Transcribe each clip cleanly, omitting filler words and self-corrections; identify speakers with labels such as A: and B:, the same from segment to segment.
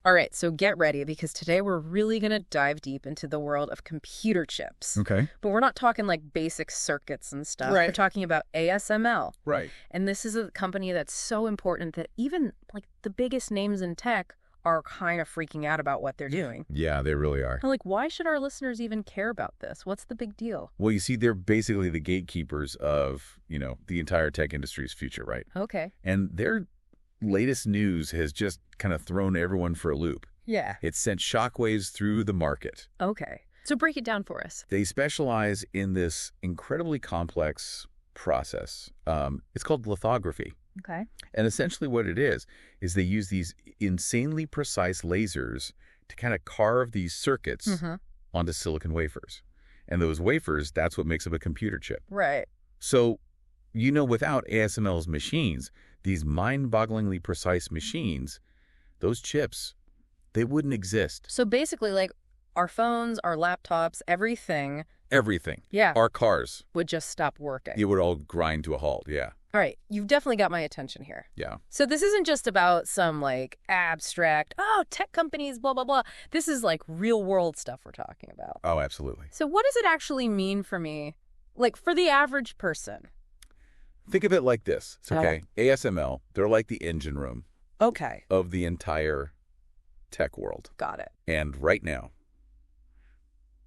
A: All right, so get ready because today we're really going to dive deep into the world of computer chips.
B: Okay.
A: But we're not talking like basic circuits and stuff.
B: Right.
A: We're talking about ASML.
B: Right.
A: And this is a company that's so important that even like the biggest names in tech are kind of freaking out about what they're doing.
B: Yeah, they really are.
A: And like, why should our listeners even care about this? What's the big deal?
B: Well, you see, they're basically the gatekeepers of, the entire tech industry's future, right?
A: Okay.
B: And their latest news has just kind of thrown everyone for a loop.
A: Yeah.
B: It sent shockwaves through the market.
A: Okay. So break it down for us.
B: They specialize in this incredibly complex process. It's called lithography.
A: Okay.
B: And essentially what it is they use these insanely precise lasers to kind of carve these circuits onto silicon wafers. And those wafers, that's what makes up a computer chip.
A: Right.
B: So, without ASML's machines, these mind-bogglingly precise machines, those chips, they wouldn't exist.
A: So basically, like, our phones, our laptops, everything.
B: Everything.
A: Yeah.
B: Our cars.
A: Would just stop working.
B: It would all grind to a halt, yeah.
A: All right, you've definitely got my attention here.
B: Yeah.
A: So this isn't just about some, like, abstract, tech companies, blah, blah, blah. This is, like, real-world stuff we're talking about.
B: Oh, absolutely.
A: So what does it actually mean for me, like, for the average person?
B: Think of it like this, okay? ASML, they're like the engine room
A: Okay.
B: of the entire tech world.
A: Got it.
B: And right now,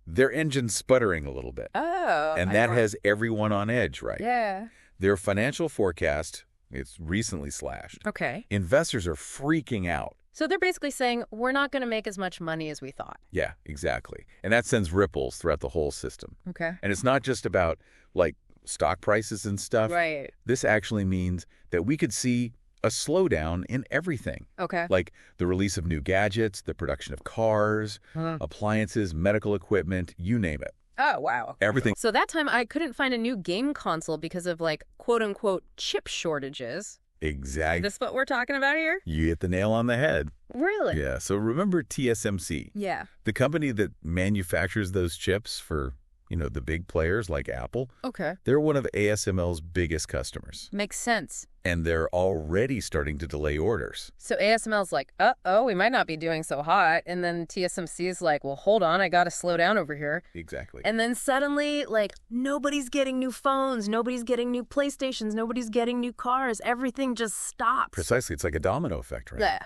B: their engine's sputtering a little bit.
A: Oh.
B: And that has everyone on edge, right?
A: Yeah.
B: Their financial forecast, it's recently slashed.
A: Okay.
B: Investors are freaking out.
A: So they're basically saying, we're not going to make as much money as we thought.
B: Yeah, exactly. And that sends ripples throughout the whole system.
A: Okay.
B: And it's not just about, like, stock prices and stuff.
A: Right.
B: This actually means that we could see a slowdown in everything.
A: Okay.
B: Like the release of new gadgets, the production of cars, appliances, medical equipment, you name it.
A: Oh, wow.
B: Everything.
A: So that time I couldn't find a new game console because of, like, quote-unquote chip shortages.
B: Exactly.
A: Is this what we're talking about here?
B: You hit the nail on the head.
A: Really?
B: Yeah. So remember TSMC?
A: Yeah.
B: The company that manufactures those chips for, the big players like Apple.
A: Okay.
B: They're one of ASML's biggest customers.
A: Makes sense.
B: And they're already starting to delay orders.
A: So ASML's like, uh-oh, we might not be doing so hot. And then TSMC is like, well, hold on, I got to slow down over here.
B: Exactly.
A: And then suddenly, like, nobody's getting new phones, nobody's getting new PlayStations, nobody's getting new cars. Everything just stops.
B: Precisely. It's like a domino effect, right?
A: Yeah.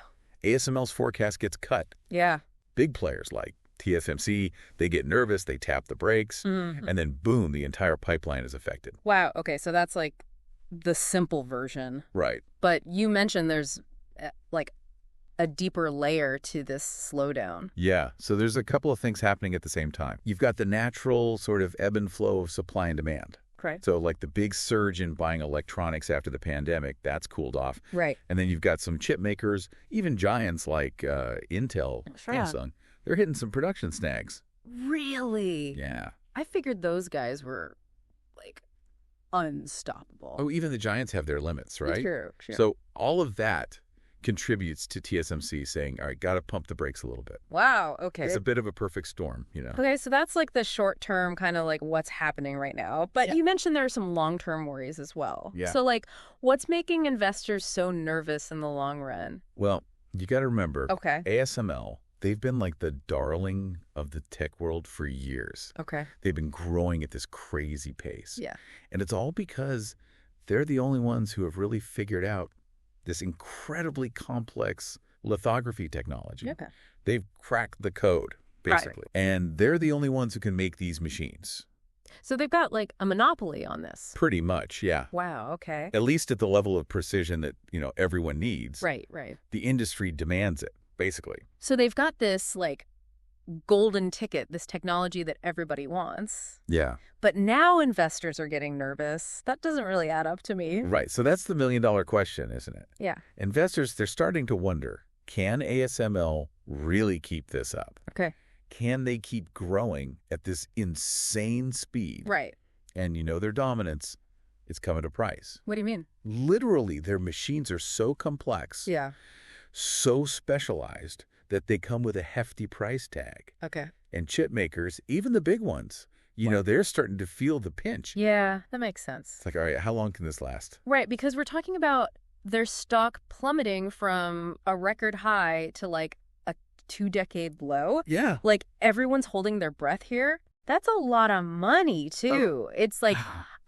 B: ASML's forecast gets cut.
A: Yeah.
B: Big players like TSMC, they get nervous, they tap the brakes, and then boom, the entire pipeline is affected.
A: Wow. Okay, so that's like the simple version.
B: Right.
A: But you mentioned there's like a deeper layer to this slowdown.
B: Yeah. So there's a couple of things happening at the same time. You've got the natural sort of ebb and flow of supply and demand.
A: Right.
B: So like the big surge in buying electronics after the pandemic, that's cooled off.
A: Right.
B: And then you've got some chip makers, even giants like Intel, Samsung. They're hitting some production snags.
A: Really?
B: Yeah.
A: I figured those guys were, like, unstoppable.
B: Oh, even the giants have their limits, right?
A: Sure.
B: So all of that contributes to TSMC saying, all right, got to pump the brakes a little bit.
A: Wow, okay.
B: It's a bit of a perfect storm,
A: Okay, so that's like the short-term kind of like what's happening right now. But you mentioned there are some long-term worries as well.
B: Yeah.
A: So, like, what's making investors so nervous in the long run?
B: Well, you got to remember,
A: Okay.
B: ASML, they've been like the darling of the tech world for years.
A: Okay.
B: They've been growing at this crazy pace.
A: Yeah.
B: And it's all because they're the only ones who have really figured out this incredibly complex lithography technology.
A: Okay.
B: They've cracked the code, basically. Right. And they're the only ones who can make these machines.
A: So they've got, like, a monopoly on this.
B: Pretty much, yeah.
A: Wow, okay.
B: At least at the level of precision that, everyone needs.
A: Right, right.
B: The industry demands it, basically.
A: So they've got this, like, golden ticket, this technology that everybody wants.
B: Yeah.
A: But now investors are getting nervous. That doesn't really add up to me.
B: Right. So that's the million-dollar question, isn't it?
A: Yeah.
B: Investors, they're starting to wonder, can ASML really keep this up?
A: Okay.
B: Can they keep growing at this insane speed?
A: Right.
B: And their dominance is coming to price.
A: What do you mean?
B: Literally, their machines are so complex, so specialized, that they come with a hefty price tag.
A: Okay.
B: And chip makers, even the big ones, they're starting to feel the pinch.
A: Yeah, that makes sense.
B: It's like, all right, how long can this last?
A: Right, because we're talking about their stock plummeting from a record high to like a 2-decade low.
B: Yeah.
A: Like, everyone's holding their breath here. That's a lot of money, too. It's like,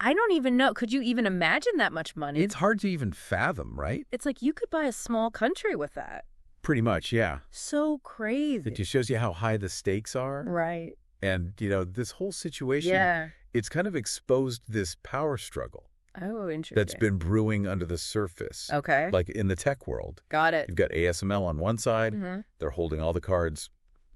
A: I don't even know. Could you even imagine that much money?
B: It's hard to even fathom, right?
A: It's like you could buy a small country with that.
B: Pretty much, yeah.
A: So crazy.
B: It just shows you how high the stakes are.
A: Right.
B: And, this whole situation,
A: Yeah.
B: it's kind of exposed this power struggle
A: Oh, interesting.
B: that's been brewing under the surface.
A: Okay.
B: Like in the tech world.
A: Got it.
B: You've got ASML on one side.
A: Mm-hmm.
B: They're holding all the cards,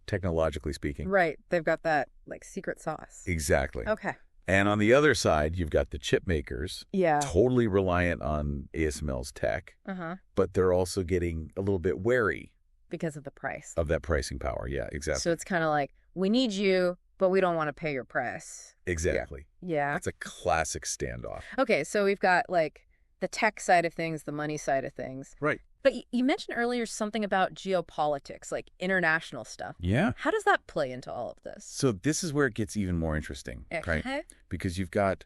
B: technologically speaking.
A: Right. They've got that, like, secret sauce.
B: Exactly.
A: Okay.
B: And on the other side, you've got the chip makers,
A: Yeah.
B: totally reliant on ASML's tech,
A: Uh-huh.
B: but they're also getting a little bit wary
A: Because of the price.
B: of that pricing power. Yeah, exactly.
A: So it's kind of like, we need you, but we don't want to pay your price.
B: Exactly.
A: Yeah.
B: That's a classic standoff.
A: Okay, so we've got, like, the tech side of things, the money side of things.
B: Right.
A: But you mentioned earlier something about geopolitics, like international stuff.
B: Yeah.
A: How does that play into all of this?
B: So this is where it gets even more interesting, right?
A: Okay.
B: Because you've got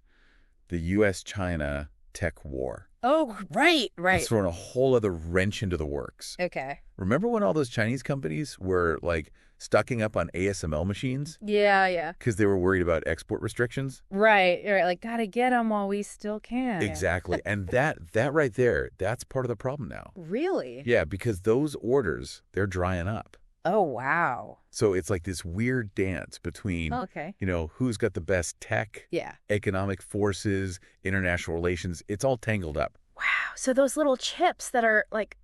B: the U.S.-China tech war.
A: Oh, right.
B: It's throwing a whole other wrench into the works.
A: Okay.
B: Remember when all those Chinese companies were, like, stocking up on ASML machines
A: Yeah.
B: because they were worried about export restrictions?
A: Right. Like, gotta get them while we still can.
B: Exactly. And that right there, that's part of the problem now.
A: Really?
B: Yeah, because those orders, they're drying up.
A: Oh, wow.
B: So it's like this weird dance between,
A: Okay.
B: who's got the best tech,
A: Yeah.
B: economic forces, international relations. It's all tangled up.
A: Wow. So those little chips that are, like,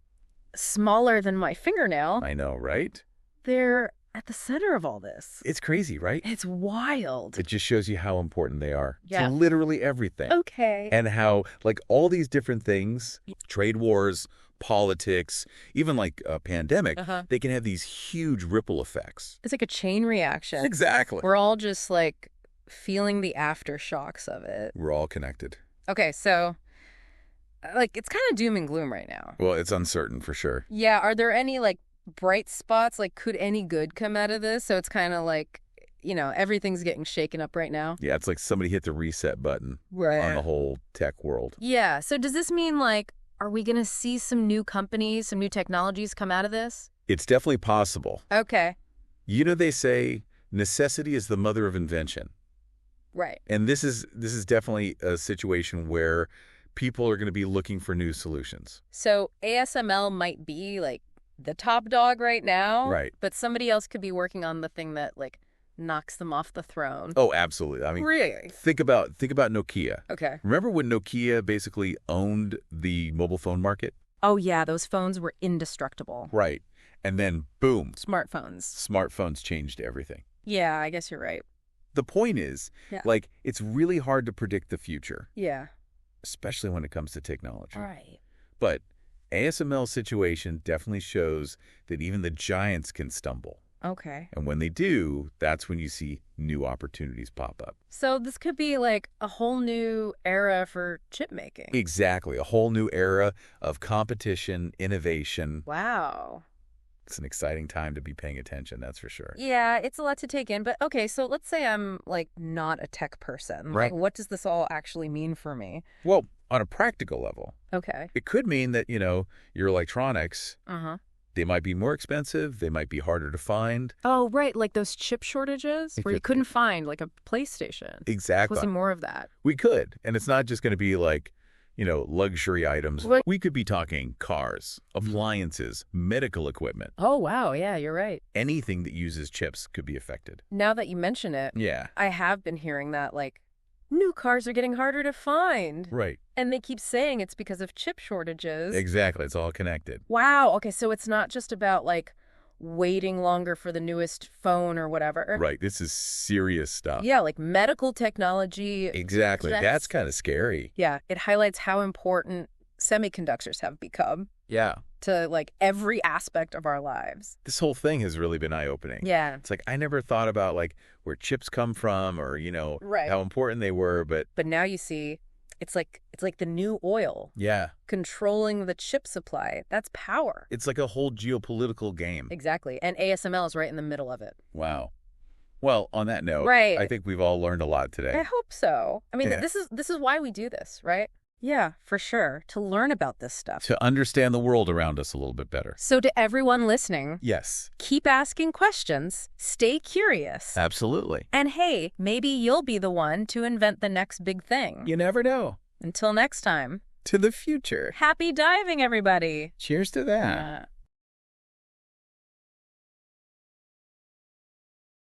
A: smaller than my fingernail,
B: I know, right?
A: they're at the center of all this.
B: It's crazy, right?
A: It's wild.
B: It just shows you how important they are
A: Yeah.
B: to literally everything.
A: Okay.
B: And how, like, all these different things, trade wars, politics, even like a pandemic, they can have these huge ripple effects.
A: It's like a chain reaction.
B: Exactly.
A: We're all just, like, feeling the aftershocks of it.
B: We're all connected.
A: Okay, so, like, it's kind of doom and gloom right now.
B: Well, it's uncertain for sure.
A: Yeah, are there any, like, bright spots? Like, could any good come out of this? So it's kind of like, everything's getting shaken up right now.
B: Yeah, it's like somebody hit the reset button on the whole tech world.
A: Yeah, so does this mean, like, are we going to see some new companies, some new technologies come out of this?
B: It's definitely possible.
A: Okay.
B: They say necessity is the mother of invention.
A: Right.
B: And this is definitely a situation where people are going to be looking for new solutions.
A: So ASML might be, like, the top dog right now.
B: Right.
A: But somebody else could be working on the thing that, like, knocks them off the throne.
B: Oh, absolutely. I mean,
A: really?
B: think about Nokia.
A: Okay.
B: Remember when Nokia basically owned the mobile phone market?
A: Oh, yeah, those phones were indestructible.
B: Right. And then, boom,
A: Smartphones.
B: smartphones changed everything.
A: Yeah, I guess you're right.
B: The point is,
A: Yeah.
B: like, it's really hard to predict the future,
A: Yeah.
B: especially when it comes to technology.
A: Right.
B: But ASML's situation definitely shows that even the giants can stumble.
A: Okay.
B: And when they do, that's when you see new opportunities pop up.
A: So this could be like a whole new era for chip making.
B: Exactly. A whole new era of competition, innovation.
A: Wow.
B: It's an exciting time to be paying attention, that's for sure.
A: Yeah, it's a lot to take in. But okay, so let's say I'm, like, not a tech person.
B: Right.
A: Like, what does this all actually mean for me?
B: Well, on a practical level,
A: Okay.
B: it could mean that, your electronics,
A: Uh-huh.
B: they might be more expensive, they might be harder to find.
A: Oh, right, like those chip shortages
B: It
A: where you
B: could be.
A: couldn't find, like, a PlayStation.
B: Exactly.
A: Supposed to be more of that.
B: We could. And it's not just going to be like, luxury items.
A: What?
B: We could be talking cars, appliances, medical equipment.
A: Oh, wow, yeah, you're right.
B: Anything that uses chips could be affected.
A: Now that you mention it,
B: Yeah.
A: I have been hearing that, like, new cars are getting harder to find.
B: Right.
A: And they keep saying it's because of chip shortages.
B: Exactly. It's all connected.
A: Wow. Okay, so it's not just about, like, waiting longer for the newest phone or whatever.
B: Right. This is serious stuff.
A: Yeah, like medical technology.
B: Exactly. That's kind of scary.
A: Yeah, it highlights how important semiconductors have become
B: Yeah.
A: to, like, every aspect of our lives.
B: This whole thing has really been eye-opening.
A: Yeah.
B: It's like I never thought about, like, where chips come from or,
A: Right.
B: how important they were. But
A: But now you see, it's like the new oil.
B: yeah,
A: Controlling the chip supply. That's power.
B: it's like a whole geopolitical game.
A: Exactly. And ASML is right in the middle of it.
B: Wow. Well, on that note,
A: Right.
B: I think we've all learned a lot
A: I
B: today.
A: hope so. I mean,
B: Yeah.
A: this is why we do this, right? Yeah, for sure. To learn about this stuff.
B: to understand the world around us a little bit better.
A: So to everyone listening,
B: Yes,
A: keep asking questions, stay curious.
B: absolutely.
A: And hey, maybe you'll be the one to invent the next big thing.
B: You never know.
A: Until next time,
B: To the future.
A: happy diving, everybody!
B: Cheers to that.